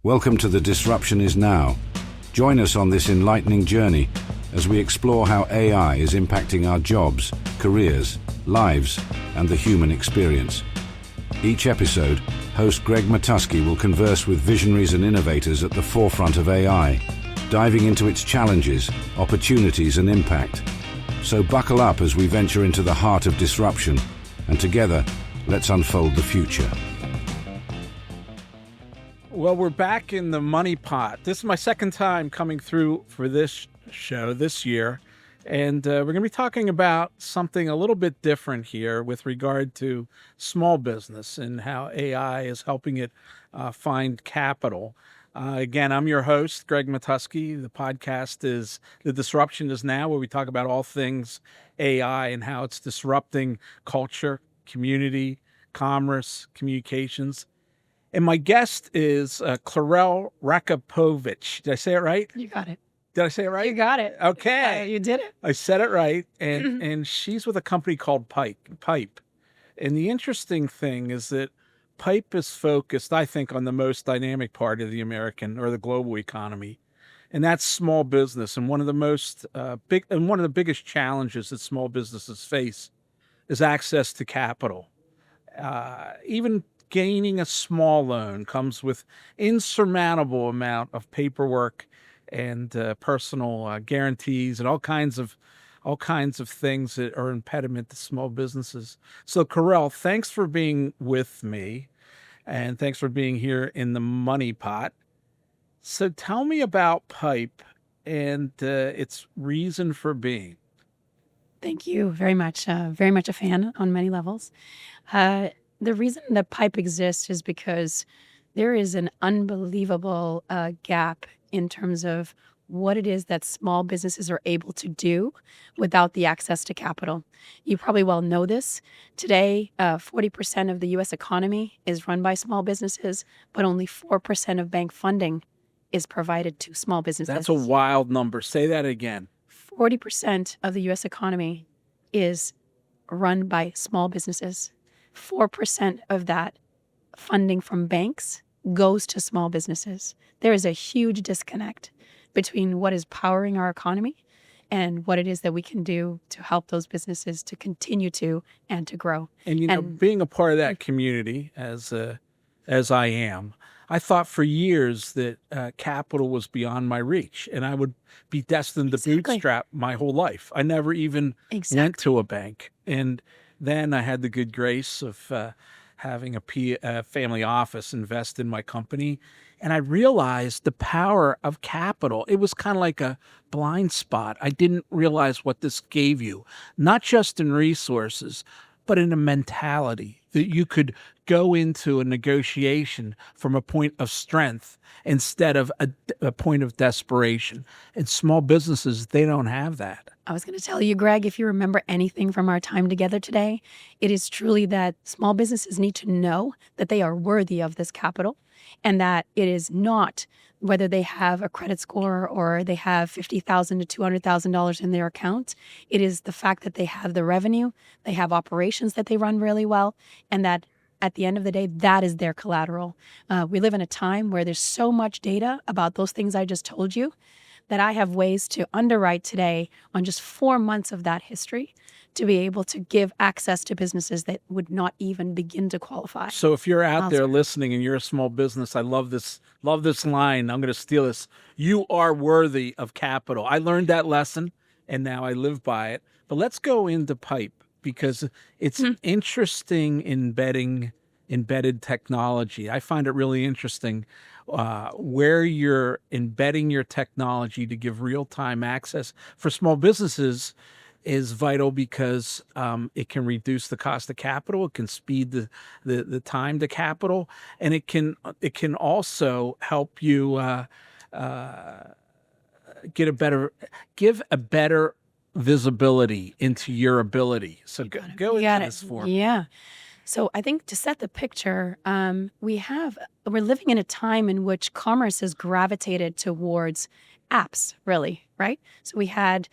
Welcome to The Disruption Is Now. Join us on this enlightening journey as we explore how AI is impacting our jobs, careers, lives, and the human experience. Each episode, host Greg Matusky will converse with visionaries and innovators at the forefront of AI, diving into its challenges, opportunities, and impact. So buckle up as we venture into the heart of disruption, and together, let's unfold the future. Well, we're back in the MoneyPot. This is my second time coming through for this show this year, and we're going to be talking about something a little bit different here with regard to small business and how AI is helping it find capital. Again, I'm your host, Greg Matusky. The podcast is The Disruption Is Now, where we talk about all things AI and how it's disrupting culture, community, commerce, communications. And my guest is Claurelle Rakipovic. Did I say it right? You got it. Did I say it right? You got it. Okay. You did it. I said it right. And she's with a company called Pipe. And the interesting thing is that Pipe is focused, I think, on the most dynamic part of the American or the global economy. And that's small business. And one of the one of the biggest challenges that small businesses face is access to capital. Even gaining a small loan comes with insurmountable amount of paperwork and personal guarantees and all kinds of things that are impediment to small businesses. So, Claurelle, thanks for being with me, and thanks for being here in the MoneyPot. So, tell me about Pipe and its reason for being. Thank you very much. Very much a fan on many levels. The reason that Pipe exists is because there is an unbelievable gap in terms of what it is that small businesses are able to do without the access to capital. You probably well know this. Today, 40% of the U.S. economy is run by small businesses, but only 4% of bank funding is provided to small businesses. That's a wild number. Say that again. 40% of the U.S. economy is run by small businesses. 4% of that funding from banks goes to small businesses. There is a huge disconnect between what is powering our economy and what it is that we can do to help those businesses to continue to and to grow. And being a part of that community as I am, I thought for years that capital was beyond my reach and I would be destined to bootstrap my whole life. I never even went to a bank. And then I had the good grace of having a family office invest in my company. And I realized the power of capital. It was kind of like a blind spot. I didn't realize what this gave you, not just in resources, but in a mentality that you could go into a negotiation from a point of strength instead of a point of desperation. And small businesses, they don't have that. I was going to tell you, Greg, if you remember anything from our time together today, it is truly that small businesses need to know that they are worthy of this capital and that it is not whether they have a credit score or they have $50,000 to $200,000 in their account. It is the fact that they have the revenue, they have operations that they run really well, and that at the end of the day, that is their collateral. We live in a time where there's so much data about those things I just told you that I have ways to underwrite today on just 4 months of that history to be able to give access to businesses that would not even begin to qualify. So if you're out there listening and you're a small business, I love this line. I'm going to steal this. You are worthy of capital. I learned that lesson and now I live by it. But let's go into Pipe because it's interesting embedded technology. I find it really interesting where you're embedding your technology to give real-time access for small businesses is vital because it can reduce the cost of capital, it can speed the time to capital, and it can also help you give a better visibility into your ability. So go into this for me. Yeah. So I think to set the picture, we're living in a time in which commerce has gravitated towards apps, really, right? So we had,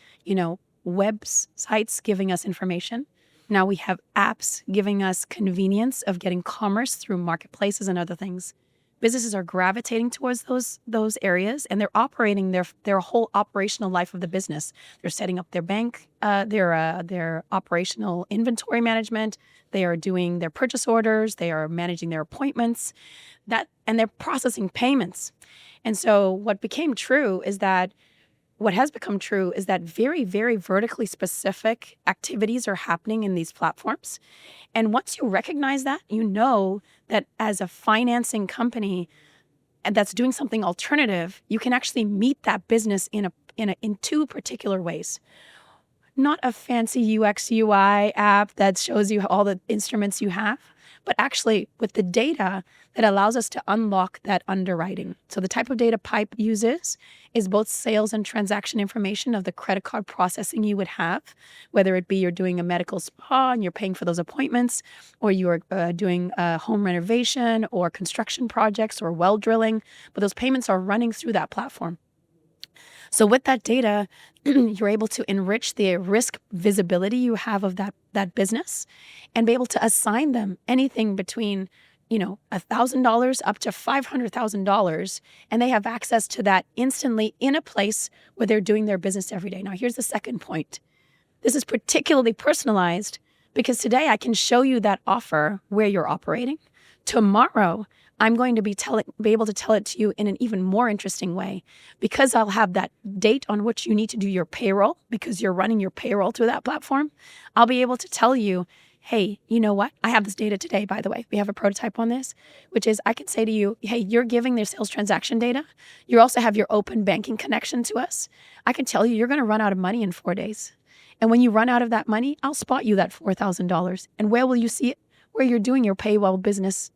websites giving us information. Now we have apps giving us convenience of getting commerce through marketplaces and other things. businesses are gravitating towards those areas, and they're operating their whole operational life of the business. They're setting up their bank, their operational inventory management. They are doing their purchase orders. They are managing their appointments, and they're processing payments. And so what has become true is that very, very vertically specific activities are happening in these platforms. And once you recognize that, you know that as a financing company that's doing something alternative, you can actually meet that business in two particular ways. Not a fancy UX UI app that shows you all the instruments you have, but actually with the data that allows us to unlock that underwriting. So the type of data Pipe uses is both sales and transaction information of the credit card processing you would have, whether it be you're doing a medical spa and you're paying for those appointments, or you are doing a home renovation or construction projects or well drilling, but those payments are running through that platform. So with that data, you're able to enrich the risk visibility you have of that business and be able to assign them anything between, $1,000 up to $500,000. And they have access to that instantly in a place where they're doing their business every day. Now, here's the second point. This is particularly personalized because today I can show you that offer where you're operating. Tomorrow, I'm going to be able to tell it to you in an even more interesting way because I'll have that date on which you need to do your payroll because you're running your payroll through that platform. I'll be able to tell you, hey, you know what? I have this data today, by the way. We have a prototype on this, which is I can say to you, hey, you're giving their sales transaction data. You also have your open banking connection to us. I can tell you you're going to run out of money in 4 days. And when you run out of that money, I'll spot you that $4,000. And where will you see it? Where you're doing your paywall business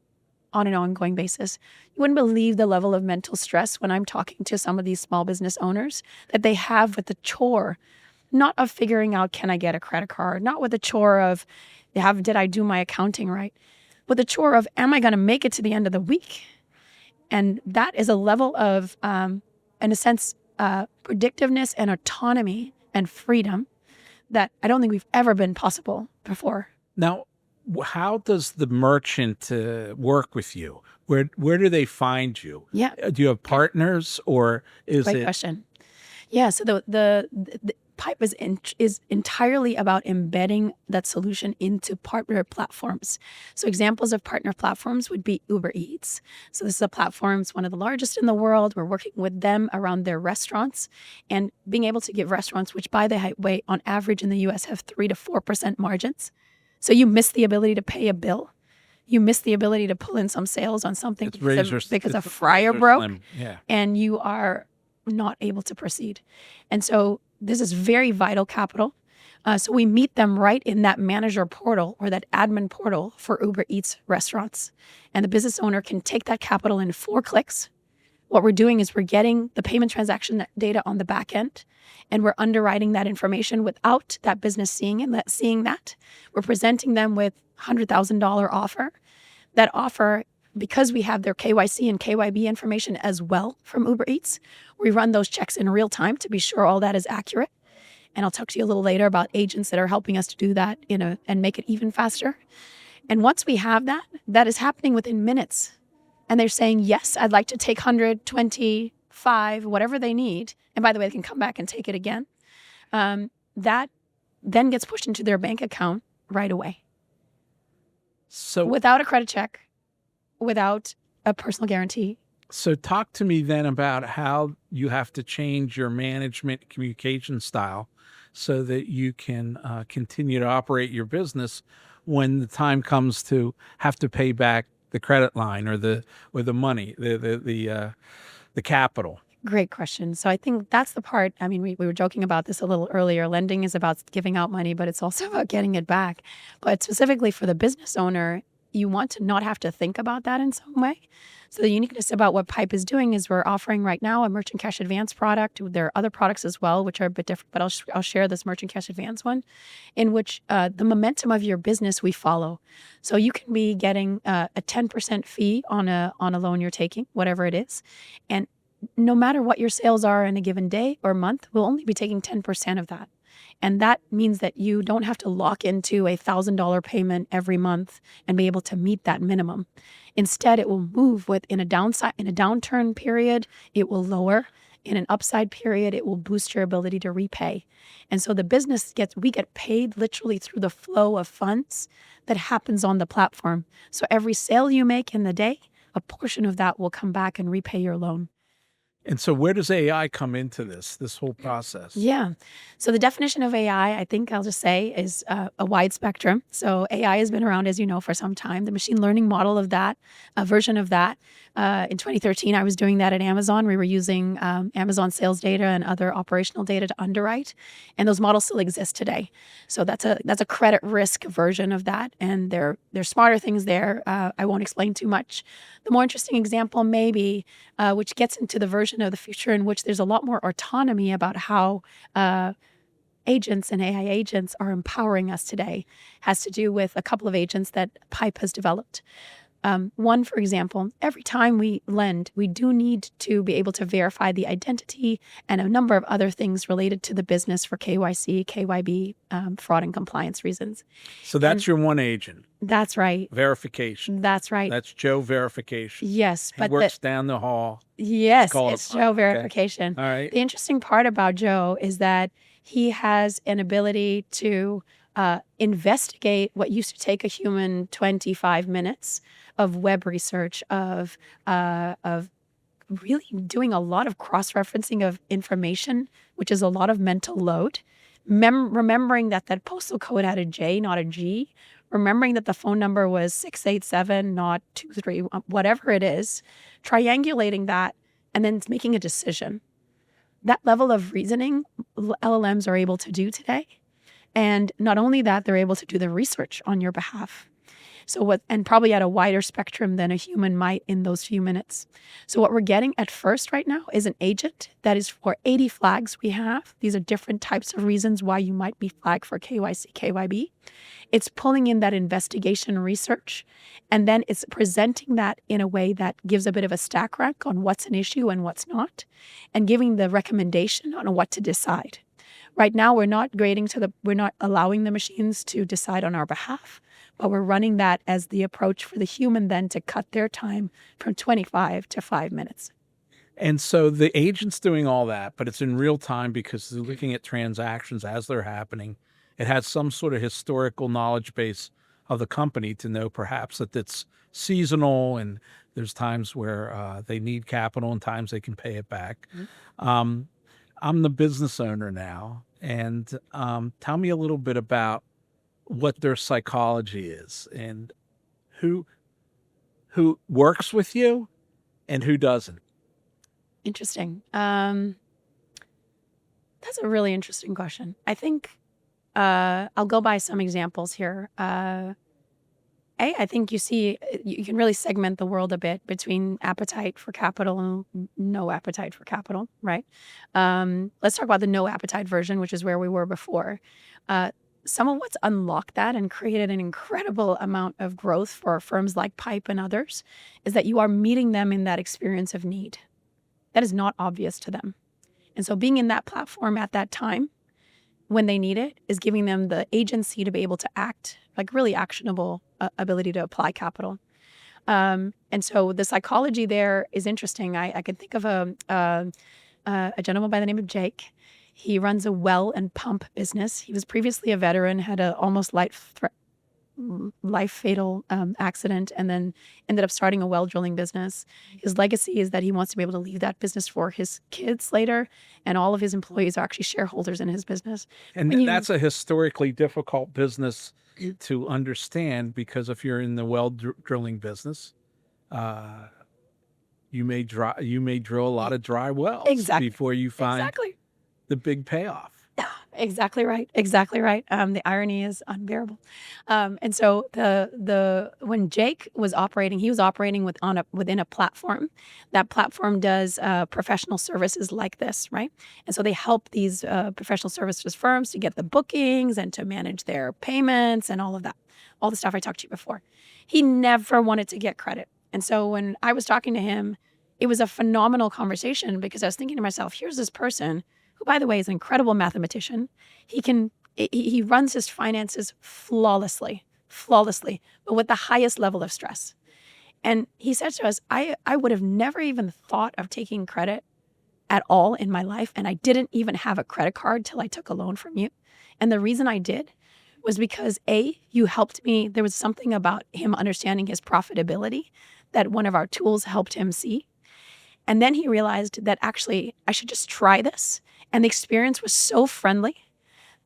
on an ongoing basis. You wouldn't believe the level of mental stress when I'm talking to some of these small business owners that they have with the chore, not of figuring out, can I get a credit card? Not with the chore of, did I do my accounting right? With the chore of, am I going to make it to the end of the week? And that is a level of, in a sense, predictiveness and autonomy and freedom that I don't think we've ever been possible before. Now, how does the merchant work with you? Where do they find you? Yeah. Do you have partners or is Great it? question. Yeah. So the Pipe is entirely about embedding that solution into partner platforms. So examples of partner platforms would be Uber Eats. So this is a platform, it's one of the largest in the world. We're working with them around their restaurants and being able to give restaurants, which by the way, on average in the US have 3 to 4% margins. So you miss the ability to pay a bill. You miss the ability to pull in some sales on something because a fryer broke and you are not able to proceed. And so this is very vital capital. So we meet them right in that manager portal or that admin portal for Uber Eats restaurants. And the business owner can take that capital in 4 clicks. What we're doing is we're getting the payment transaction data on the back end, and we're underwriting that information without that business seeing that. We're presenting them with $100,000 offer. That offer, because we have their KYC and KYB information as well from Uber Eats, we run those checks in real time to be sure all that is accurate. And I'll talk to you a little later about agents that are helping us to do that, and make it even faster. And once we have that, that is happening within minutes. And they're saying, yes, I'd like to take 100, 25, whatever they need. And by the way, they can come back and take it again. That then gets pushed into their bank account right away. So without a credit check, without a personal guarantee. So talk to me then about how you have to change your management communication style so that you can continue to operate your business when the time comes to have to pay back the credit line or the money, the capital. Great question. So I think that's the part. I mean, we were joking about this a little earlier. Lending is about giving out money, but it's also about getting it back. But specifically for the business owner, you want to not have to think about that in some way. So the uniqueness about what Pipe is doing is we're offering right now a merchant cash advance product. There are other products as well, which are a bit different, but I'll share this merchant cash advance one, in which the momentum of your business we follow. So you can be getting a 10% fee on a loan you're taking, whatever it is. And no matter what your sales are in a given day or month, we'll only be taking 10% of that. And that means that you don't have to lock into a $1,000 payment every month and be able to meet that minimum. Instead, it will move in a downturn period, it will lower. In an upside period, it will boost your ability to repay. And so we get paid literally through the flow of funds that happens on the platform. So every sale you make in the day, a portion of that will come back and repay your loan. And so where does AI come into this whole process? Yeah. So the definition of AI, I think I'll just say, is a wide spectrum. So AI has been around, as you know, for some time. The machine learning model of that, a version of that. In 2013, I was doing that at Amazon. We were using Amazon sales data and other operational data to underwrite. And those models still exist today. So that's a credit risk version of that. And there's smarter things there. I won't explain too much. The more interesting example maybe, which gets into the version of the future in which there's a lot more autonomy about how agents and AI agents are empowering us today, has to do with a couple of agents that Pipe has developed. One, for example, every time we lend, we do need to be able to verify the identity and a number of other things related to the business for KYC, KYB, fraud and compliance reasons. So that's your one agent. That's right. Verification. That's right. That's Joe Verification. Yes. He works down the hall. Yes, called it's Joe Verification. Okay. All right. The interesting part about Joe is that he has an ability to investigate what used to take a human 25 minutes of web research, of really doing a lot of cross-referencing of information, which is a lot of mental load. Remembering that postal code had a J, not a G. Remembering that the phone number was 687, not 23, whatever it is. Triangulating that and then making a decision. That level of reasoning LLMs are able to do today. And not only that, they're able to do the research on your behalf. And probably at a wider spectrum than a human might in those few minutes. So what we're getting at first right now is an agent that is for 80 flags we have. These are different types of reasons why you might be flagged for KYC, KYB. It's pulling in that investigation research, and then it's presenting that in a way that gives a bit of a stack rank on what's an issue and what's not, and giving the recommendation on what to decide. Right now, we're not allowing the machines to decide on our behalf, but we're running that as the approach for the human then to cut their time from 25 to 5 minutes. And so the agent's doing all that, but it's in real time because they're looking at transactions as they're happening. It has some sort of historical knowledge base of the company to know perhaps that it's seasonal and there's times where they need capital and times they can pay it back. Mm-hmm. I'm the business owner now, and tell me a little bit about what their psychology is and who works with you and who doesn't. Interesting. That's a really interesting question. I think I'll go by some examples here. I think you can really segment the world a bit between appetite for capital and no appetite for capital, right? Let's talk about the no appetite version, which is where we were before. Some of what's unlocked that and created an incredible amount of growth for firms like Pipe and others is that you are meeting them in that experience of need. That is not obvious to them. And so being in that platform at that time when they need it is giving them the agency to be able to act, like really actionable ability to apply capital. And so the psychology there is interesting. I can think of a gentleman by the name of Jake. He runs a well and pump business. He was previously a veteran, had a almost life fatal accident, and then ended up starting a well drilling business. His legacy is that he wants to be able to leave that business for his kids later, and all of his employees are actually shareholders in his business. And that's a historically difficult business to understand, because if you're in the well drilling business, you may drill a lot of dry wells before you find the big payoff. Exactly right. Exactly right. The irony is unbearable. And so when Jake was operating, he was operating within a platform. That platform does professional services like this, right? And so they help these professional services firms to get the bookings and to manage their payments and all of that, all the stuff I talked to you before. He never wanted to get credit. And so when I was talking to him, it was a phenomenal conversation, because I was thinking to myself, here's this person who by the way, is an incredible mathematician. He runs his finances flawlessly, but with the highest level of stress. And he said to us, I would have never even thought of taking credit at all in my life. And I didn't even have a credit card till I took a loan from you. And the reason I did was because you helped me. There was something about him understanding his profitability that one of our tools helped him see. And then he realized that actually I should just try this. And the experience was so friendly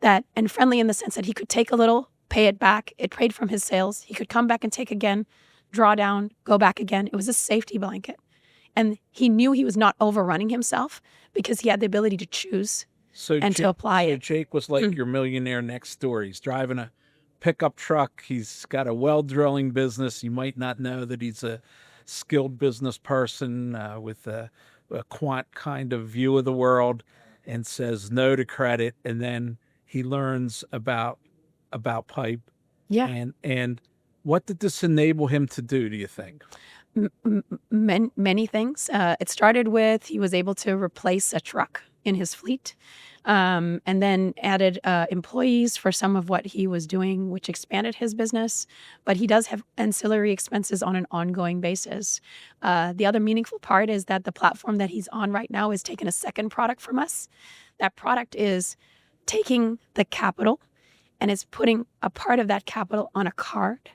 and friendly in the sense that he could take a little, pay it back. It paid from his sales. He could come back and take again, draw down, go back again. It was a safety blanket. And he knew he was not overrunning himself because he had the ability to choose to apply it. Jake was like your millionaire next door. He's driving a pickup truck. He's got a well drilling business. You might not know that he's a skilled business person with a quant kind of view of the world, and says no to credit. And then he learns about Pipe. Yeah. And what did this enable him to do you think? Many things. It started with he was able to replace a truck in his fleet, and then added employees for some of what he was doing, which expanded his business. But he does have ancillary expenses on an ongoing basis. The other meaningful part is that the platform that he's on right now is taking a second product from us. That product is taking the capital and it's putting a part of that capital on a card.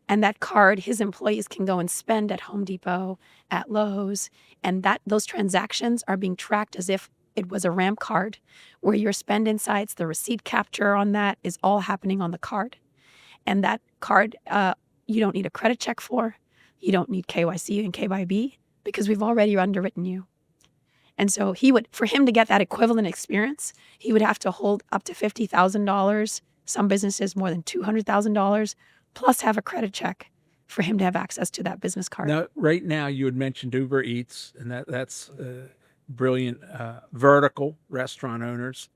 And that card, his employees can go and spend at Home Depot, at Lowe's, and those transactions are being tracked as if it was a ramp card, where your spend insights, the receipt capture on that is all happening on the card. And that card, you don't need a credit check for, you don't need KYC and KYB, because we've already underwritten you. And so for him to get that equivalent experience, he would have to hold up to $50,000, some businesses more than $200,000, plus have a credit check for him to have access to that business card. Now, right now, you had mentioned Uber Eats, and that's brilliant vertical restaurant owners.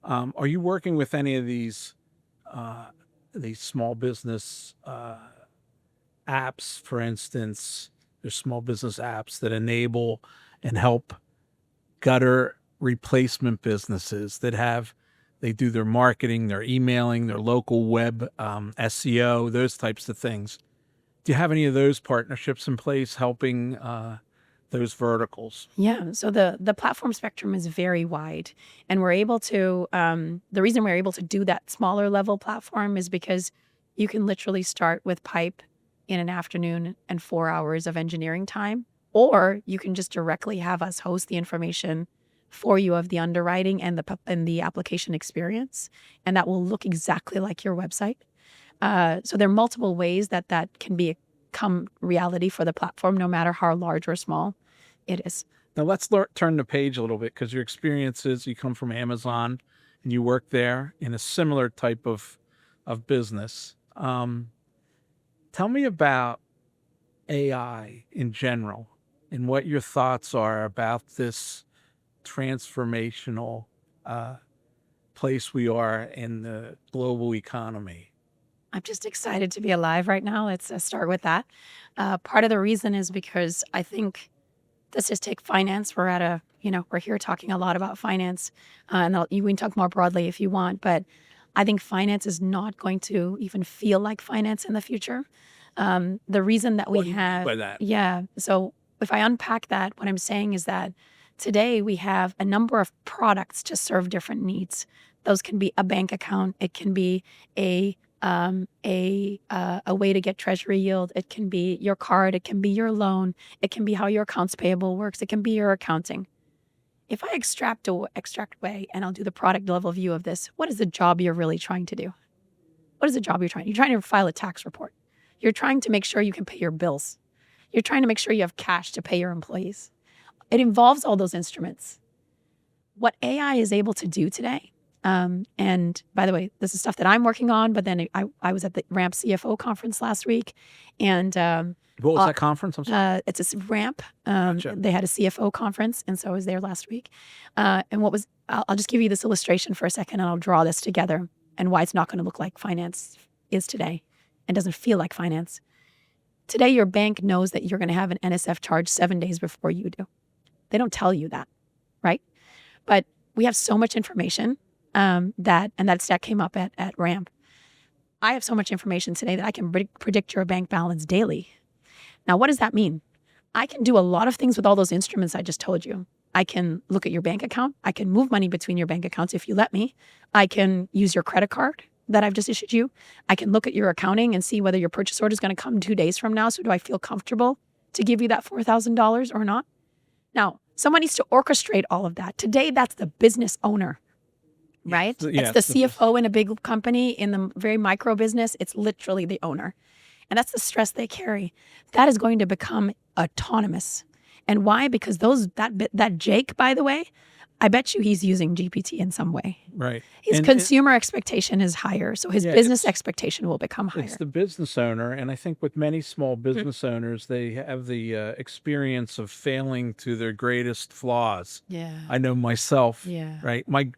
Are you working with any of these small business apps? For instance, there's small business apps that enable and help gutter replacement businesses they do their marketing, their emailing, their local web SEO, those types of things. Do you have any of those partnerships in place helping those verticals? Yeah, so the platform spectrum is very wide, and we're able to, the reason we're able to do that smaller level platform is because you can literally start with Pipe in an afternoon and 4 hours of engineering time, or you can just directly have us host the information for you of the underwriting and the application experience, and that will look exactly like your website. So there are multiple ways that can become reality for the platform, no matter how large or small it is. Now let's turn the page a little bit, because your experiences, you come from Amazon and you work there in a similar type of business. Tell me about AI in general and what your thoughts are about this transformational place we are in the global economy. I'm just excited to be alive right now. Let's start with that. Part of the reason is because I think let's just take finance. We're here talking a lot about finance, and we can talk more broadly if you want, but I think finance is not going to even feel like finance in the future. The reason that we have, by that? Yeah. So if I unpack that, what I'm saying is that today we have a number of products to serve different needs. Those can be a bank account. It can be a way to get treasury yield. It can be your card. It can be your loan. It can be how your accounts payable works. It can be your accounting. If I extract away, and I'll do the product level view of this, what is the job you're really trying to do? What is the job you're trying to file a tax report. You're trying to make sure you can pay your bills. You're trying to make sure you have cash to pay your employees. It involves all those instruments. What AI is able to do today, and by the way, this is stuff that I'm working on, but then I was at the RAMP CFO conference last week, and what was that conference? I'm sorry. It's a RAMP. Gotcha. They had a CFO conference, and so I was there last week. And I'll just give you this illustration for a second, and I'll draw this together and why it's not going to look like finance is today and doesn't feel like finance. Today, your bank knows that you're going to have an NSF charge 7 days before you do. They don't tell you that, right? But We have so much information that stat came up at Ramp. I have so much information today that I can predict your bank balance daily. Now, what does that mean? I can do a lot of things with all those instruments I just told you. I can look at your bank account. I can move money between your bank accounts if you let me. I can use your credit card that I've just issued you. I can look at your accounting and see whether your purchase order is going to come 2 days from now. So do I feel comfortable to give you that $4,000 or not? Now, someone needs to orchestrate all of that. Today, that's the business owner, right? Yeah, it's the CFO in a big company. In the very micro business, it's literally the owner. And that's the stress they carry. That is going to become autonomous. And why? Because that Jake, by the way, I bet you he's using GPT in some way. Right. His consumer expectation is higher, so his business expectation will become higher. It's the business owner, and I think with many small business owners, they have the experience of failing to their greatest flaws. Yeah. I know myself. Yeah. Right. My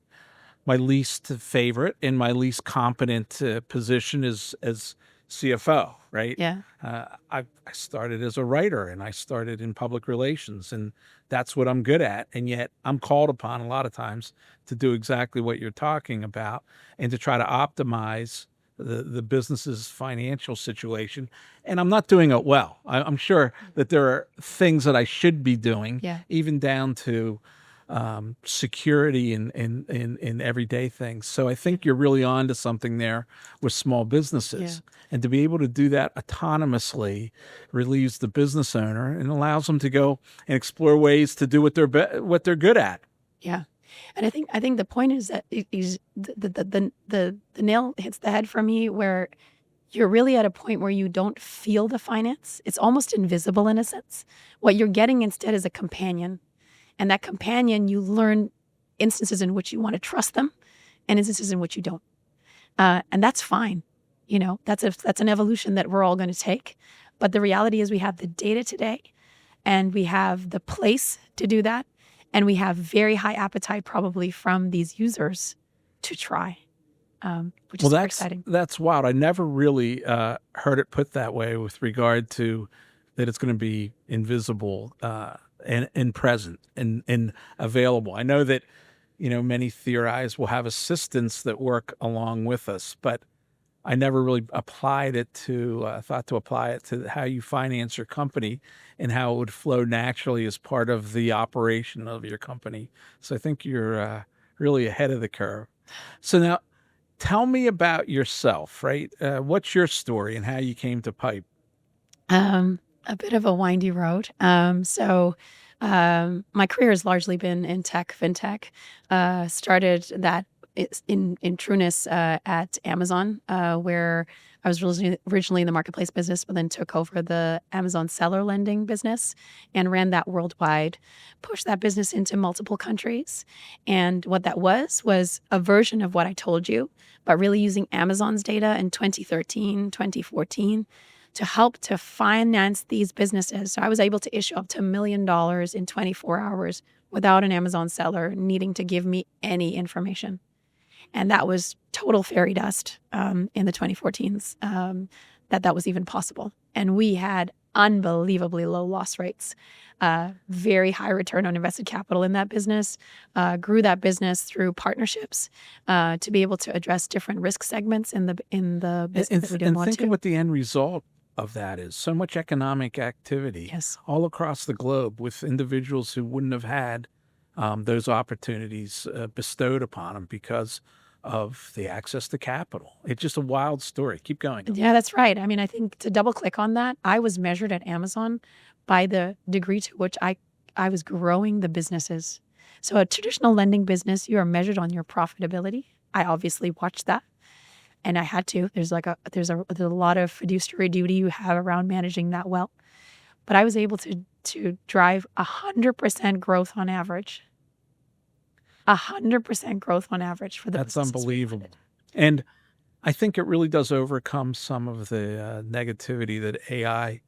least favorite and my least competent position is as CFO, right? Yeah. I started as a writer and I started in public relations, and that's what I'm good at. And yet I'm called upon a lot of times to do exactly what you're talking about and to try to optimize the business's financial situation. And I'm not doing it well. I'm sure that there are things that I should be doing, even down to security in everyday things. So I think you're really on to something there with small businesses. And to be able to do that autonomously relieves the business owner and allows them to go and explore ways to do what they're good at. Yeah. And I think the point is that the nail hits the head for me, where you're really at a point where you don't feel the finance. It's almost invisible in a sense. What you're getting instead is a companion. And that companion, you learn instances in which you want to trust them and instances in which you don't. And that's fine. You know, that's an evolution that we're all going to take. But the reality is we have the data today and we have the place to do that. And we have very high appetite probably from these users to try, which is very exciting. That's wild. I never really heard it put that way with regard to that it's going to be invisible and present and available. I know that, many theorize we'll have assistants that work along with us, but I never really applied it thought to apply it to how you finance your company and how it would flow naturally as part of the operation of your company. So I think you're really ahead of the curve. So now tell me about yourself, right? What's your story and how you came to Pipe? A bit of a windy road. So my career has largely been in fintech. Started that in trueness at Amazon, where I was originally in the marketplace business, but then took over the Amazon seller lending business and ran that worldwide, pushed that business into multiple countries. And what that was a version of what I told you, but really using Amazon's data in 2013, 2014 to help to finance these businesses. So I was able to issue up to $1 million in 24 hours without an Amazon seller needing to give me any information. And that was total fairy dust in the 2014s that was even possible. And we had unbelievably low loss rates, very high return on invested capital in that business, grew that business through partnerships to be able to address different risk segments in the business that we didn't want to. And think of what the end result of that is. So much economic activity all across the globe with individuals who wouldn't have had those opportunities bestowed upon them because of the access to capital. It's just a wild story. Keep going. Yeah, that's right. I mean, I think to double click on that, I was measured at Amazon by the degree to which I was growing the businesses. So a traditional lending business, you are measured on your profitability. I obviously watched that. And I had to. There's a lot of fiduciary duty you have around managing that well. But I was able to drive 100% growth on average. 100% growth on average for the That's businesses. unbelievable. And I think it really does overcome some of the negativity that AI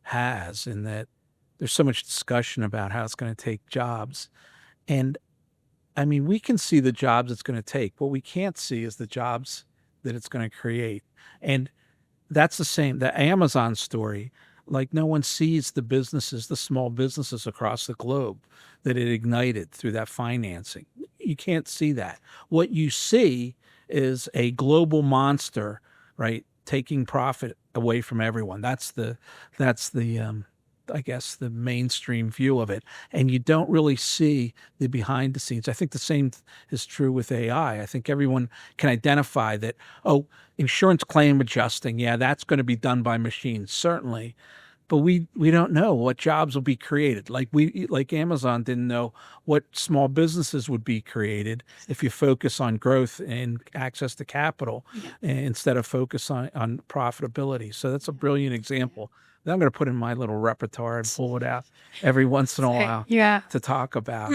has, in that there's so much discussion about how it's going to take jobs. And I mean, we can see the jobs it's going to take. What we can't see is the jobs that it's going to create. And that's the same, the Amazon story. Like, no one sees the businesses, the small businesses across the globe that it ignited through that financing. you can't see that. What you see is a global monster, right, taking profit away from everyone. That's the I guess the mainstream view of it, and you don't really see the behind the scenes. I think the same is true with AI. I think everyone can identify that, oh, insurance claim adjusting, yeah, that's going to be done by machines, certainly. But we don't know what jobs will be created. Like Amazon didn't know what small businesses would be created if you focus on growth and access to capital instead of focus on profitability. So that's a brilliant example that I'm going to put in my little repertoire and pull it out every once in a while to talk about.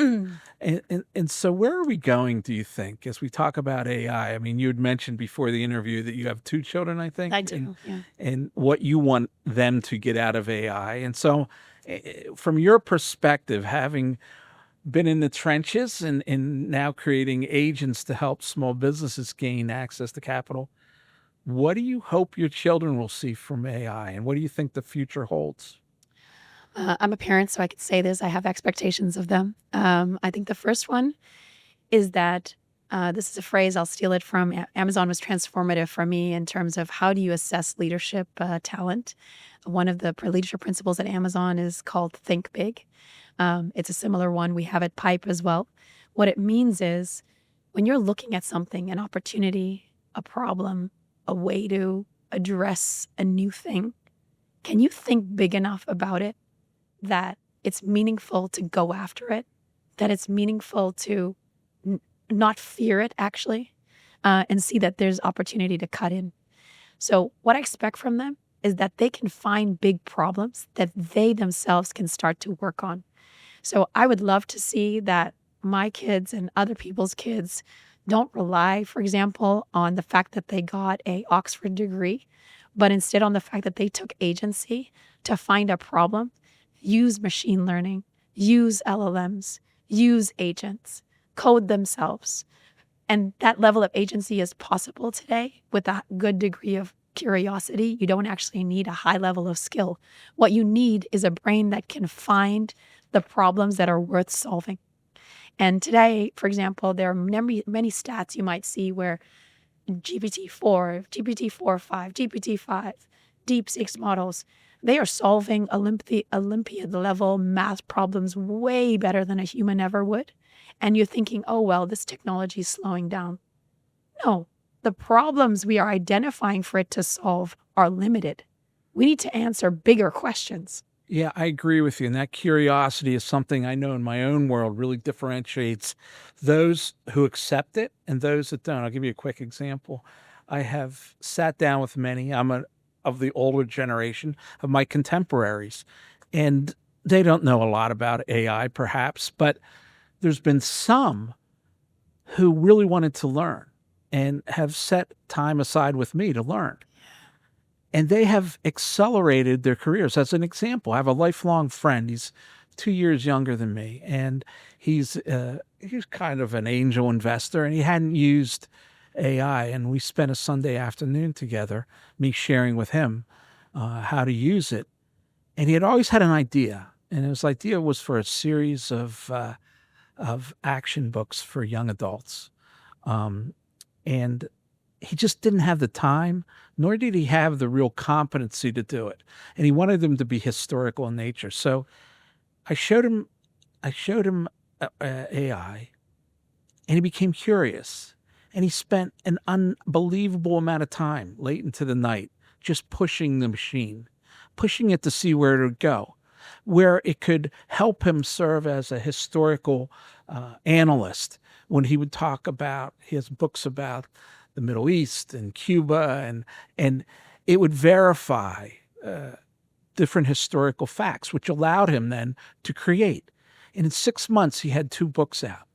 And so where are we going, do you think, as we talk about AI? I mean, you had mentioned before the interview that you have 2 children, I think. I do, And what you want them to get out of AI. And so from your perspective, having been in the trenches and now creating agents to help small businesses gain access to capital, what do you hope your children will see from AI? And what do you think the future holds? I'm a parent, so I could say this. I have expectations of them. I think the first one is that this is a phrase, I'll steal it from Amazon, was transformative for me in terms of how do you assess leadership talent. One of the leadership principles at Amazon is called Think Big. It's a similar one we have at Pipe as well. What it means is when you're looking at something, an opportunity, a problem, a way to address a new thing, can you think big enough about it that it's meaningful to go after it, that it's meaningful to not fear it, actually, and see that there's opportunity to cut in? So what I expect from them is that they can find big problems that they themselves can start to work on. So I would love to see that my kids and other people's kids don't rely, for example, on the fact that they got an Oxford degree, but instead on the fact that they took agency to find a problem, use machine learning, use LLMs, use agents, code themselves. And that level of agency is possible today with a good degree of curiosity. You don't actually need a high level of skill. What you need is a brain that can find the problems that are worth solving. And today, for example, there are many stats you might see where GPT-4, GPT-4.5, GPT-5, DeepSeek models, they are solving Olympiad-level math problems way better than a human ever would. And you're thinking, oh, well, this technology is slowing down. No, the problems we are identifying for it to solve are limited. We need to answer bigger questions. Yeah, I agree with you. And that curiosity is something I know in my own world really differentiates those who accept it and those that don't. I'll give you a quick example. I have sat down with many. I'm of the older generation of my contemporaries, and they don't know a lot about AI, perhaps, but there's been some who really wanted to learn and have set time aside with me to learn. And they have accelerated their careers. As an example, I have a lifelong friend. He's 2 years younger than me, and he's kind of an angel investor, and he hadn't used AI. And we spent a Sunday afternoon together, me sharing with him how to use it. And he had always had an idea, and his idea was for a series of action books for young adults. And he just didn't have the time, nor did he have the real competency to do it. And he wanted them to be historical in nature. So I showed him AI, and he became curious. And he spent an unbelievable amount of time late into the night just pushing the machine, pushing it to see where it would go, where it could help him serve as a historical analyst when he would talk about his books about the Middle East and Cuba, and it would verify different historical facts, which allowed him then to create. And in 6 months, he had 2 books out,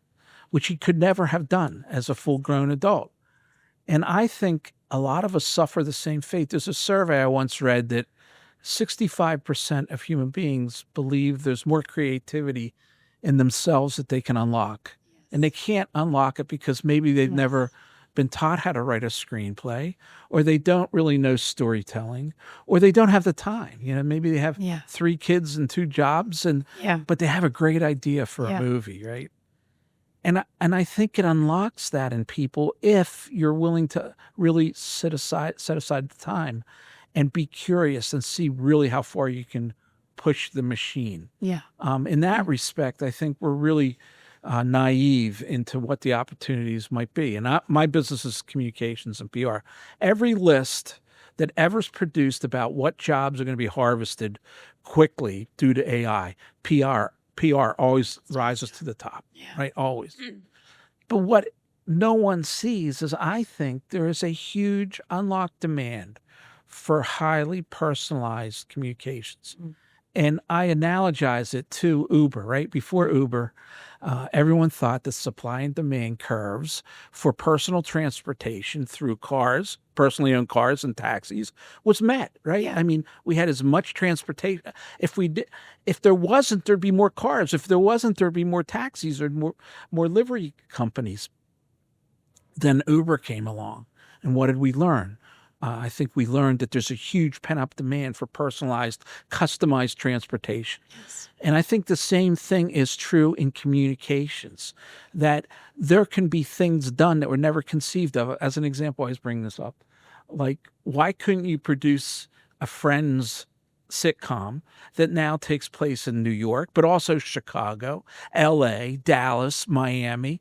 which he could never have done as a full-grown adult. And I think a lot of us suffer the same fate. There's a survey I once read that 65% of human beings believe there's more creativity in themselves that they can unlock. And they can't unlock it because maybe they've never been taught how to write a screenplay, or they don't really know storytelling, or they don't have the time. You know, maybe they have 3 kids and 2 jobs, but they have a great idea for a movie, right? And I think it unlocks that in people if you're willing to really set aside the time and be curious and see really how far you can push the machine. Yeah. In that respect, I think we're really naive into what the opportunities might be. And my business is communications and PR. Every list that ever's produced about what jobs are going to be harvested quickly due to AI, PR always rises to the top, right? Always. But what no one sees is I think there is a huge unlocked demand for highly personalized communications. And I analogize it to Uber, right? Before Uber, everyone thought the supply and demand curves for personal transportation through cars, personally owned cars and taxis, was met, right? Yeah. I mean, we had as much transportation. If there wasn't, there'd be more cars. If there wasn't, there'd be more taxis or more livery companies. Then Uber came along. And what did we learn? I think we learned that there's a huge pent-up demand for personalized, customized transportation. Yes. And I think the same thing is true in communications, that there can be things done that were never conceived of. As an example, I always bring this up. Like, why couldn't you produce a Friends sitcom that now takes place in New York, but also Chicago, LA, Dallas, Miami?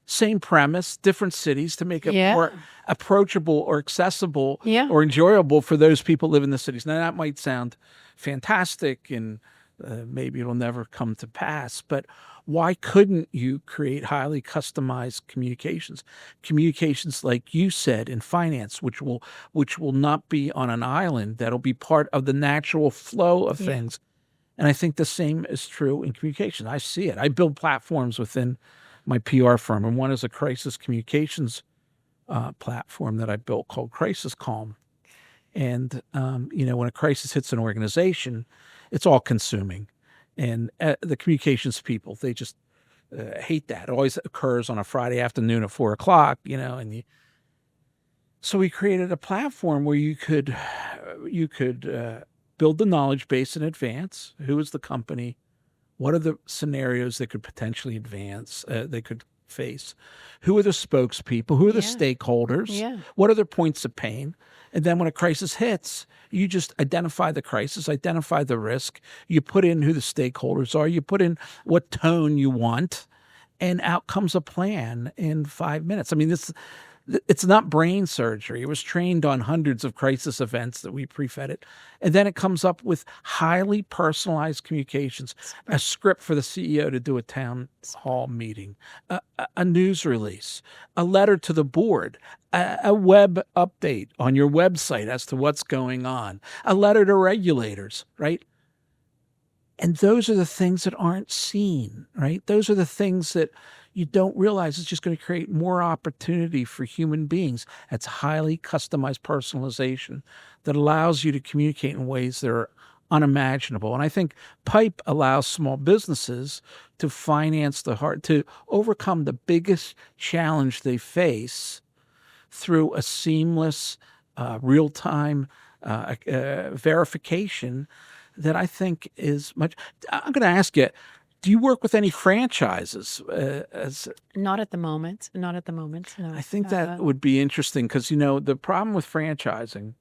Same premise, different cities to make it more approachable or accessible or enjoyable for those people who live in the cities. Now, that might sound fantastic and maybe it'll never come to pass, but why couldn't you create highly customized communications? Communications, like you said, in finance, which will not be on an island, that'll be part of the natural flow of things. And I think the same is true in communication. I see it. I build platforms within my PR firm, and one is a crisis communications platform that I built called Crisis Calm. And when a crisis hits an organization, it's all consuming, and the communications people, they just hate that. It always occurs on a Friday afternoon at 4:00, so we created a platform where you could build the knowledge base in advance. Who is the company? What are the scenarios that could potentially they could face? Who are the spokespeople? Who are the stakeholders? What are their points of pain? And then when a crisis hits, you just identify the crisis, identify the risk. You put in who the stakeholders are. You put in what tone you want, and out comes a plan in 5 minutes. I mean, it's not brain surgery. It was trained on hundreds of crisis events that we pre-fed it. And then it comes up with highly personalized communications, a script for the CEO to do a town hall meeting, a news release, a letter to the board, a web update on your website as to what's going on, a letter to regulators, right? And those are the things that aren't seen, right? Those are the things that you don't realize it's just going to create more opportunity for human beings. It's highly customized personalization that allows you to communicate in ways that are unimaginable. And I think Pipe allows small businesses to finance to overcome the biggest challenge they face through a seamless, real-time verification that I think is much. I'm going to ask you, do you work with any franchises? Not at the moment. Not at the moment. No. I think that would be interesting because, the problem with franchising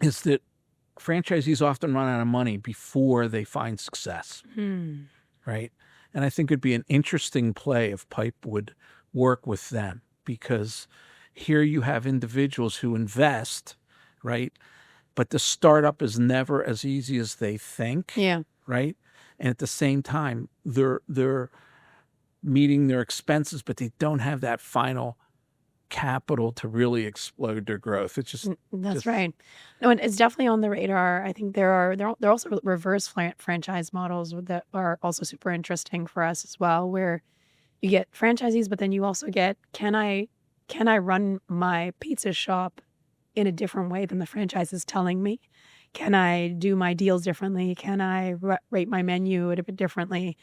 is that franchisees often run out of money before they find success, right? And I think it'd be an interesting play if Pipe would work with them, because here you have individuals who invest, right? But the startup is never as easy as they think. Yeah. Right. And at the same time, they're meeting their expenses, but they don't have that final capital to really explode their growth. It's just that's right. No, and it's definitely on the radar. I think there are also reverse franchise models that are also super interesting for us as well, where you get franchisees, but then you also get, can I run my pizza shop in a different way than the franchise is telling me? Can I do my deals differently? Can I rate my menu a bit differently?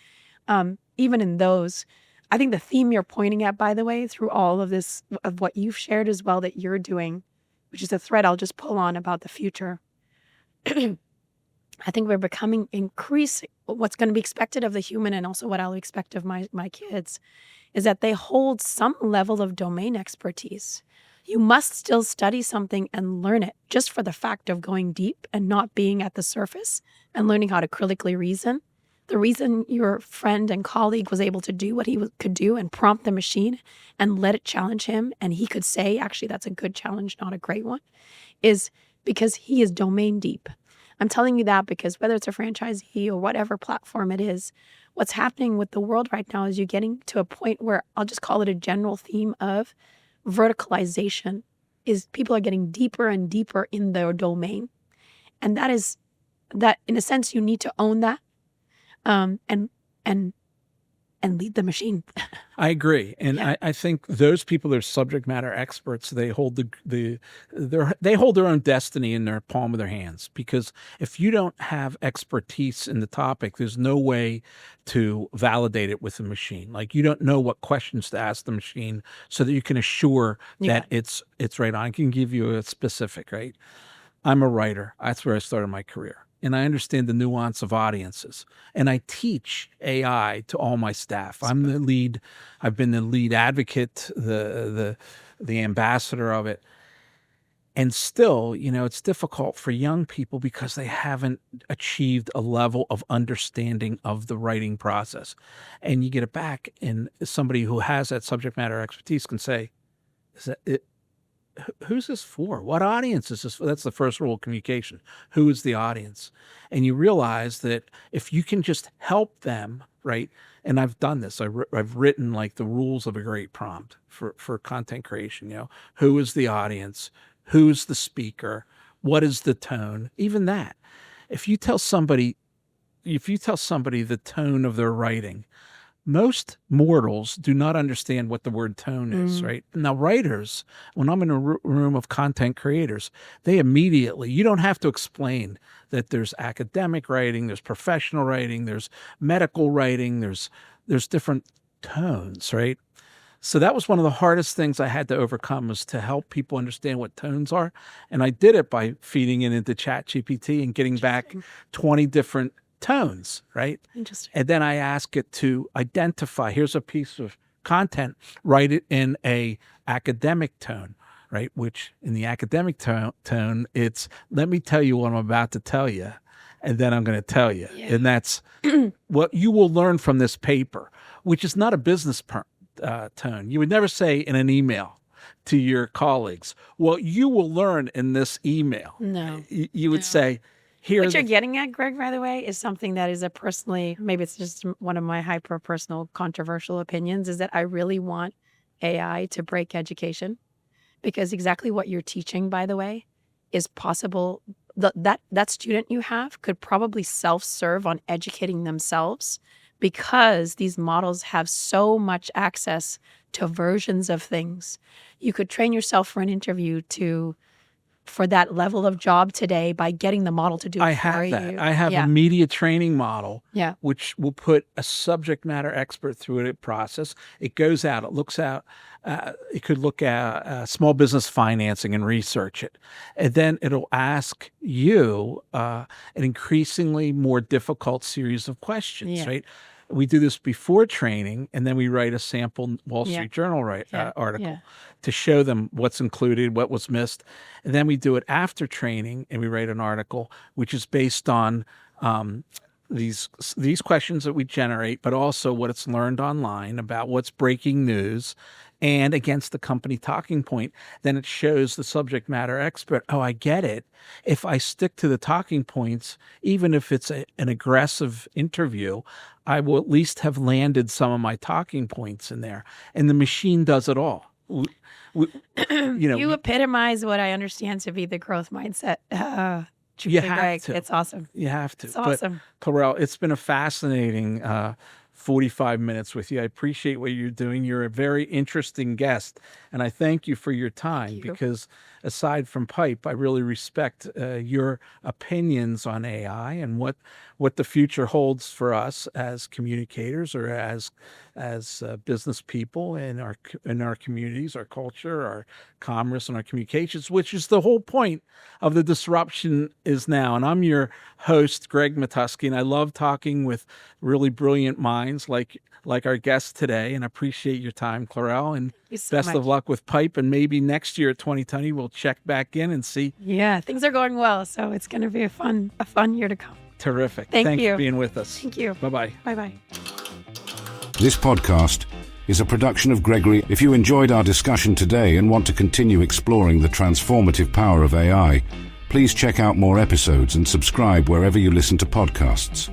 Even in those, I think the theme you're pointing at, by the way, through all of this, of what you've shared as well that you're doing, which is a thread I'll just pull on about the future, I think we're becoming increasing what's going to be expected of the human, and also what I'll expect of my kids, is that they hold some level of domain expertise. You must still study something and learn it just for the fact of going deep and not being at the surface and learning how to critically reason. The reason your friend and colleague was able to do what he could do and prompt the machine and let it challenge him, and he could say, actually, that's a good challenge, not a great one, is because he is domain deep. I'm telling you that because whether it's a franchisee or whatever platform it is, what's happening with the world right now is you're getting to a point where I'll just call it a general theme of verticalization, is people are getting deeper and deeper in their domain. And that in a sense, you need to own that, and lead the machine. I agree, and Yeah. I think those people are subject matter experts. They hold they hold their own destiny in their palm of their hands, because if you don't have expertise in the topic, there's no way to validate it with the machine. Like, you don't know what questions to ask the machine so that you can assure Yeah. that it's right on. I can give you a specific, right? I'm a writer. That's where I started my career. And I understand the nuance of audiences. And I teach AI to all my staff. I've been the lead advocate, the ambassador of it. And still, it's difficult for young people because they haven't achieved a level of understanding of the writing process. And you get it back, and somebody who has that subject matter expertise can say, is that it? Who's this for? What audience is this for? That's the first rule of communication. Who is the audience? And you realize that if you can just help them, right? And I've done this. I've written like the rules of a great prompt for content creation. Who is the audience? Who's the speaker? What is the tone? Even that. If you tell somebody the tone of their writing, most mortals do not understand what the word tone is, right? Now, writers, when I'm in a room of content creators, they immediately, you don't have to explain that there's academic writing, there's professional writing, there's medical writing, there's different tones, right? So that was one of the hardest things I had to overcome, was to help people understand what tones are. And I did it by feeding it into ChatGPT and getting back 20 different tones, right? Interesting. And then I ask it to identify, here's a piece of content, write it in a academic tone, right? Which in the academic tone, it's, let me tell you what I'm about to tell you, and then I'm going to tell you. Yeah. And that's what you will learn from this paper, which is not a business tone. You would never say in an email to your colleagues, well, you will learn in this email. No. You would say, here. What you're getting at, Greg, by the way, is something that is maybe it's just one of my hyper-personal controversial opinions, is that I really want AI to break education, because exactly what you're teaching, by the way, is possible. That student you have could probably self-serve on educating themselves, because these models have so much access to versions of things. You could train yourself for an interview for that level of job today by getting the model to do it I for have you. that. I have a media training model, Yeah. which will put a subject matter expert through a process. It goes out, it looks out, it could look at small business financing and research it. And then it'll ask you an increasingly more difficult series of questions, Yeah. right? We do this before training, and then we write a sample Wall Yeah. Street Journal Yeah. article Yeah. to show them what's included, what was missed. And then we do it after training, and we write an article which is based on these questions that we generate, but also what it's learned online about what's breaking news, and against the company talking point. Then it shows the subject matter expert, oh, I get it. If I stick to the talking points, even if it's an aggressive interview, I will at least have landed some of my talking points in there. And the machine does it all. You epitomize what I understand to be the growth mindset. You have Greg, to. it's awesome. You have to. It's awesome. But, Claurelle, it's been a fascinating 45 minutes with you. I appreciate what you're doing. You're a very interesting guest, and I thank you for your time, because aside from Pipe, I really respect your opinions on AI and what what the future holds for us as communicators or as business people in our communities, our culture, our commerce, and our communications, which is the whole point of the disruption is now. And I'm your host, Greg Matusky, and I love talking with really brilliant minds like our guest today, and I appreciate your time, Claurelle, and best of luck with Pipe. And maybe next year at 2020, we'll check back in and see. Yeah, things are going well, so it's going to be a fun year to come. Terrific. Thank you for being with us. Thank you. Bye-bye. Bye-bye. This podcast is a production of Gregory. If you enjoyed our discussion today and want to continue exploring the transformative power of AI, please check out more episodes and subscribe wherever you listen to podcasts.